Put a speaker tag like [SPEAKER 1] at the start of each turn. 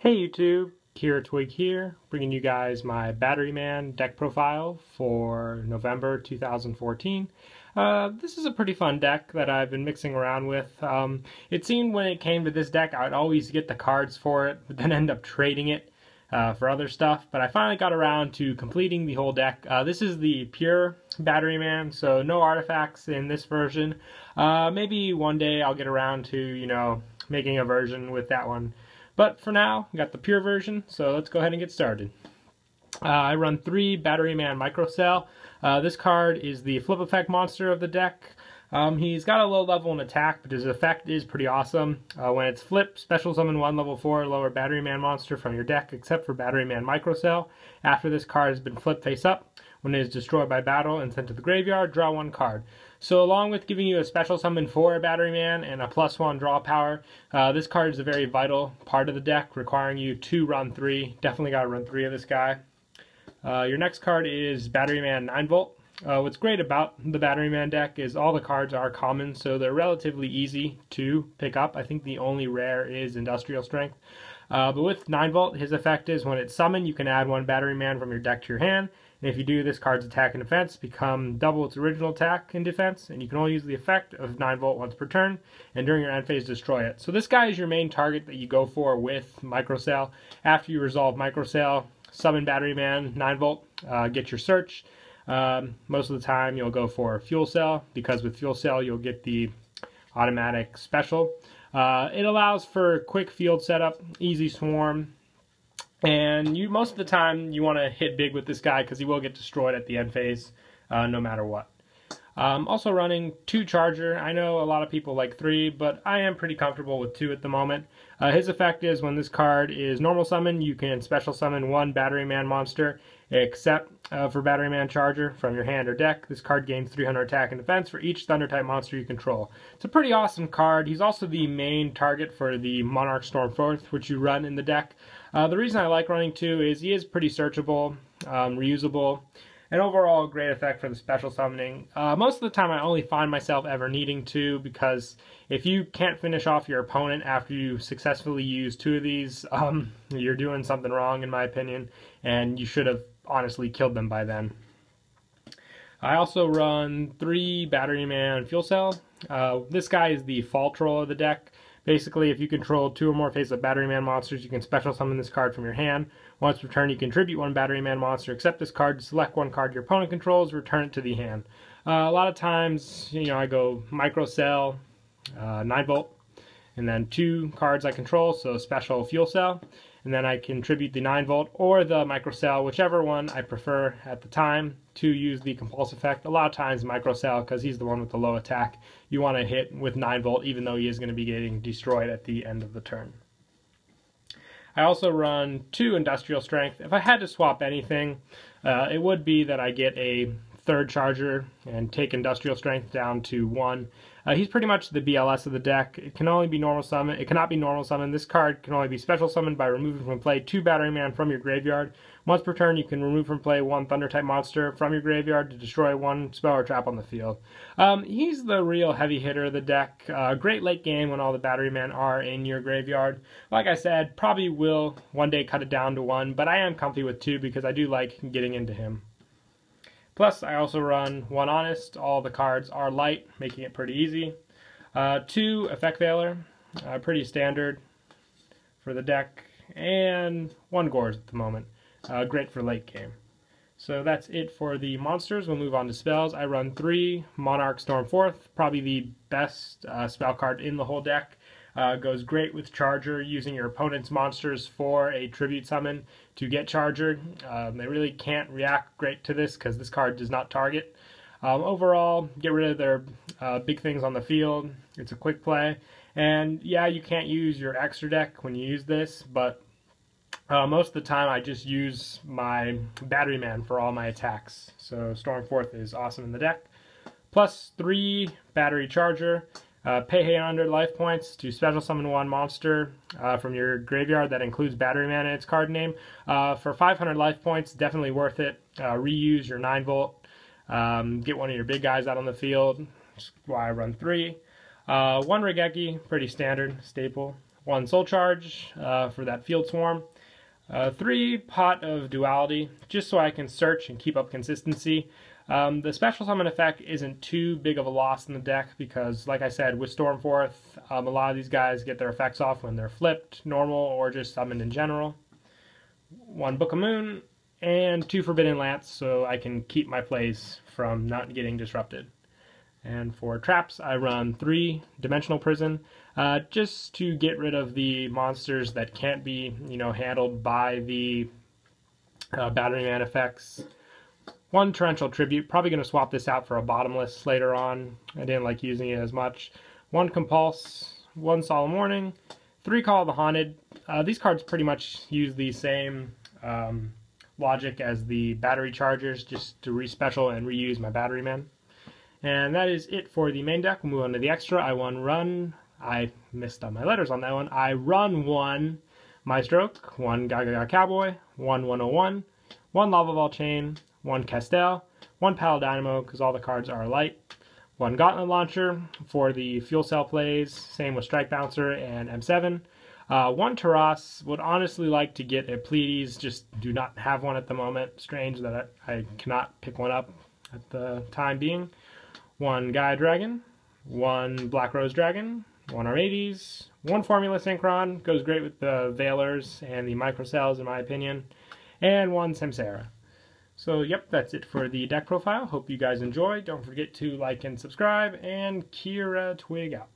[SPEAKER 1] Hey YouTube, Kira Twig here, bringing you guys my Batteryman deck profile for November 2014. This is a pretty fun deck that I've been mixing around with. It seemed when it came to this deck I'd always get the cards for it, but then end up trading it for other stuff. But I finally got around to completing the whole deck. This is the pure Batteryman, so no artifacts in this version. Maybe one day I'll get around to, making a version with that one. But for now, I got the pure version, so let's go ahead and get started. I run 3 Batteryman Microcell. This card is the flip effect monster of the deck. He's got a low level in attack, but his effect is pretty awesome. When it's flipped, special summon 1 level 4 lower Batteryman monster from your deck, except for Batteryman Microcell. After this card has been flipped face up, when it is destroyed by battle and sent to the graveyard, draw 1 card. So along with giving you a special summon for a Batteryman and a +1 draw power, this card is a very vital part of the deck, requiring you to run 3. Definitely got to run 3 of this guy. Your next card is Batteryman 9-Volt. What's great about the Batteryman deck is all the cards are common, so they're relatively easy to pick up. I think the only rare is Industrial Strength. But with 9-Volt, his effect is when it's summoned, you can add 1 Batteryman from your deck to your hand. And if you do, this card's attack and defense become double its original attack and defense, and you can only use the effect of 9-Volt once per turn, and during your end phase, destroy it. So this guy is your main target that you go for with Microcell. After you resolve Microcell, summon Batteryman 9-Volt, get your search. Most of the time, you'll go for Fuel Cell, because with Fuel Cell, you'll get the automatic special. It allows for quick field setup, easy swarm, and most of the time you want to hit big with this guy because he will get destroyed at the end phase no matter what. Also running 2 Charger. I know a lot of people like 3, but I am pretty comfortable with 2 at the moment. His effect is when this card is normal summon, you can special summon 1 Batteryman monster, except for Batteryman Charger from your hand or deck. This card gains 300 attack and defense for each Thunder-type monster you control. It's a pretty awesome card. He's also the main target for the Monarch Stormforth, which you run in the deck. The reason I like running 2 is he is pretty searchable, reusable, and overall a great effect for the special summoning. Most of the time I only find myself ever needing 2 because if you can't finish off your opponent after you successfully use 2 of these, you're doing something wrong in my opinion, and you should have honestly killed them by then. I also run 3 Batteryman Fuel Cell. This guy is the fall troll of the deck. Basically, if you control 2 or more face-up Batteryman monsters, you can special summon this card from your hand. Once per turn, you contribute 1 Batteryman monster, except this card, select 1 card your opponent controls, return it to the hand. A lot of times, I go Microcell, 9-Volt, and then 2 cards I control, so special Fuel Cell, and then I contribute the 9-Volt or the Microcell, whichever one I prefer at the time to use the compulse effect. A lot of times Microcell, because he's the one with the low attack, you want to hit with 9-Volt even though he is going to be getting destroyed at the end of the turn. I also run 2 Industrial Strength. If I had to swap anything, it would be that I get a 3rd Charger and take Industrial Strength down to 1. He's pretty much the BLS of the deck. It can only be normal summon. It cannot be normal summon. This card can only be special summoned by removing from play 2 Batteryman from your graveyard. Once per turn, you can remove from play 1 Thunder-type monster from your graveyard to destroy 1 spell or trap on the field. He's the real heavy hitter of the deck. Great late game when all the Batteryman are in your graveyard. Like I said, probably will one day cut it down to 1, but I am comfy with 2 because I do like getting into him. Plus, I also run 1 Honest. All the cards are light, making it pretty easy. 2 Effect Veiler, pretty standard for the deck, and 1 Gorz at the moment. Great for late game. So that's it for the monsters. We'll move on to spells. I run 3 Monarch Stormforth, probably the best spell card in the whole deck. Goes great with Charger, using your opponent's monsters for a tribute summon to get Charger. They really can't react great to this because this card does not target. Overall, get rid of their big things on the field. It's a quick play. And yeah, you can't use your extra deck when you use this, but most of the time I just use my Batteryman for all my attacks. So Stormforth is awesome in the deck. Plus 3 Battery Charger. Pay 800 life points to special summon 1 monster from your graveyard that includes Batteryman in its card name. For 500 life points, definitely worth it. Reuse your 9-Volt. Get one of your big guys out on the field. That's why I run 3. 1 Regeki, pretty standard, staple. 1 Soul Charge for that Field Swarm, 3 Pot of Duality, just so I can search and keep up consistency. The special summon effect isn't too big of a loss in the deck because, like I said, with Stormforth, a lot of these guys get their effects off when they're flipped, normal, or just summoned in general. 1 Book of Moon, and 2 Forbidden Lance so I can keep my plays from not getting disrupted. And for traps, I run 3 Dimensional Prison, just to get rid of the monsters that can't be, handled by the Batteryman effects. 1 Torrential Tribute, probably going to swap this out for a Bottomless later on. I didn't like using it as much. 1 Compulse, 1 Solemn Warning, 3 Call of the Haunted. These cards pretty much use the same logic as the battery chargers, just to respecial and reuse my Batteryman. And that is it for the main deck. We'll move on to the extra. I missed on my letters on that one. I run 1 Maestroke, 1 Gaga Cowboy, 1 101, 1 Lava Ball Chain, 1 Castel, 1 Paladynamo, because all the cards are light, 1 Gauntlet Launcher for the fuel cell plays, same with Strike Bouncer and M7, 1 Taras. Would honestly like to get a Pleiades, just do not have one at the moment. Strange that I cannot pick one up at the time being. 1 Gaia Dragon, 1 Black Rose Dragon, 1 Armades, 1 Formula Synchron, goes great with the Veilers and the Microcells in my opinion, and 1 Samsara. So yep, that's it for the deck profile. Hope you guys enjoy. Don't forget to like and subscribe, and Kira Twig out.